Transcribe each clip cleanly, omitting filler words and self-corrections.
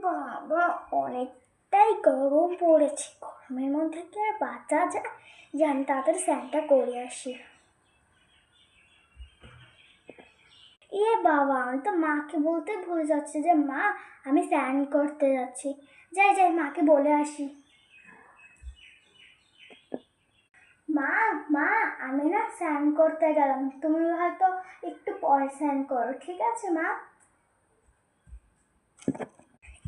বাবা, অনেকটাই গরম পড়েছে। গরমের মধ্যে কি আর বাঁচা যায়? আমি তাড়াতাড়ি স্নানটা করে আসি। বাবা, আমি তো মাকে বলতে ভুলে যাচ্ছি যে মা, আমি স্নান করতে যাচ্ছি। যাই যাই, মাকে বলে আসি। মা, মা, আমি না স্নান করতে গেলাম, তুমি হয়তো একটু পরে স্নান করো, ঠিক আছে মা?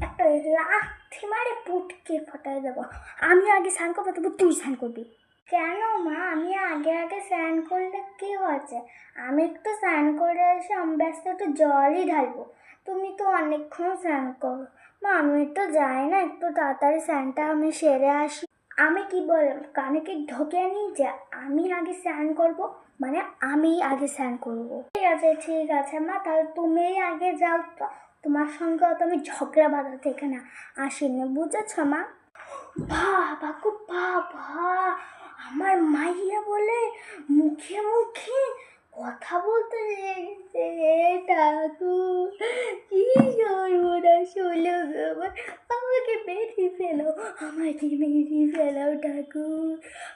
একটা লাথি মারে পুটকে ফটাই দেবো। আমি আগে স্নান করবো, তবু তুই স্নান করবি কেন মা? আমি আগে আগে স্নান করলে কি হয়েছে? আমি একটু স্নান করে এসে আমি ব্যস্ত একটু জলই ঢালবো। তুমি তো অনেকক্ষণ স্নান করো। মা, আমি তো যাই না, একটু তাড়াতাড়ি স্নানটা আমি সেরে আসি। আমি কি বললাম, কানে কি ঢোকে নি যে আমি আগে স্নান করব? মানে আমি আগে স্নান করব। ঠিক আছে মা, তাহলে তুমিই আগে যাও তো। তোমার সঙ্গে অত আমি ঝগড়া বাঁধাতে এখানে আসিনি, বুঝেছ মা? বাবা গো বাবা, আমার মাইয়া বলে মুখে মুখে কথা বলতে লেগেছে। ঠাকুর, কি সর্বনাশ হলো গো আমার। আমাকে মেরে ফেলো, আমাকে মেরে ফেলো ঠাকুর।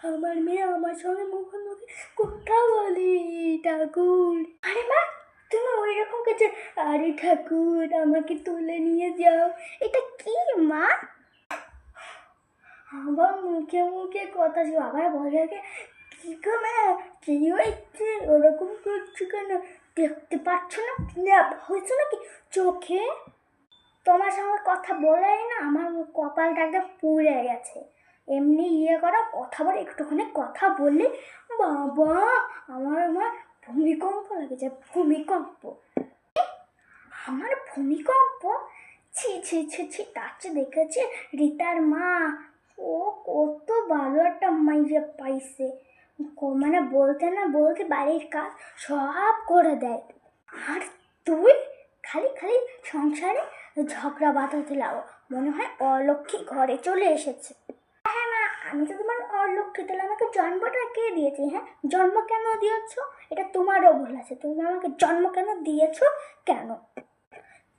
আমার মেয়ে আমার সঙ্গে মুখোমুখি কথা বলে। ঠাকুর, আরে মা, তুমি ওই রকম কিছু। আরে ঠাকুর, আমাকে তুলে নিয়ে যাও। এটা কি মা? আবার মুখে মুখে কথা ছিল, আবার বলে কি গো মা, কি হয়েছে? ওরকম করছো কেন? দেখতে পাচ্ছ না হয়েছে নাকি চোখে? তোমার সঙ্গে কথা বলেই না আমার কপালটা একদম পুড়ে গেছে। এমনি করো, কথা বলে একটুখানি কথা বললে বাবা, আমার ভূমিকম্প লেগেছে। ভূমিকম্প? আমার ভূমিকম্প? ছি ছি ছি ছি, তার চেয়ে দেখেছি রিতার মা, ও কত ভালো একটা মাইয়া পাইছে। মানে বলতে না বলতে বাড়ির কাজ সব করে দেয়। আর তুই খালি খালি সংসারে ঝগড়া বাঁধাতে লাগো, মনে হয় অলক্ষ্মী ঘরে চলে এসেছে। হ্যাঁ মা, আমি তো তোমার অলক্ষ্মী, তাহলে আমাকে জন্মটা কে দিয়েছে? হ্যাঁ, জন্ম কেন দিয়েছ? এটা তোমারও ভুল আছে, তুমি আমাকে জন্ম কেন দিয়েছ? কেন?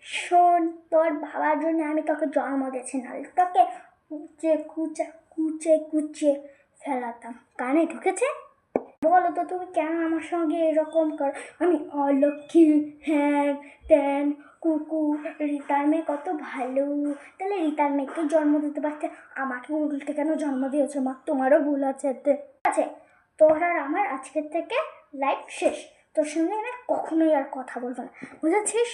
শোন, তোর বাবার জন্য আমি তোকে জন্ম দিয়েছি, নাহলে তোকে কুচে ফেলাতাম। কানে ঢুকেছে? বলো তো, তুমি কেন আমার সঙ্গে এরকম কর? আমি অলক্ষ্মী, হ্যাঁ ত্যান, কুকুর, রিতার মেয়ে কত ভালো। তাহলে রিতার মেয়েকে জন্ম দিতে পারতে, আমাকে উল্টে কেন জন্ম দিয়েছো মা? তোমারও ভুল আছে এতে। আছে, তোর আর আমার আজকের থেকে লাইফ শেষ। তোর সঙ্গে আমি কখনোই আর কথা বলবো না, বুঝেছিস?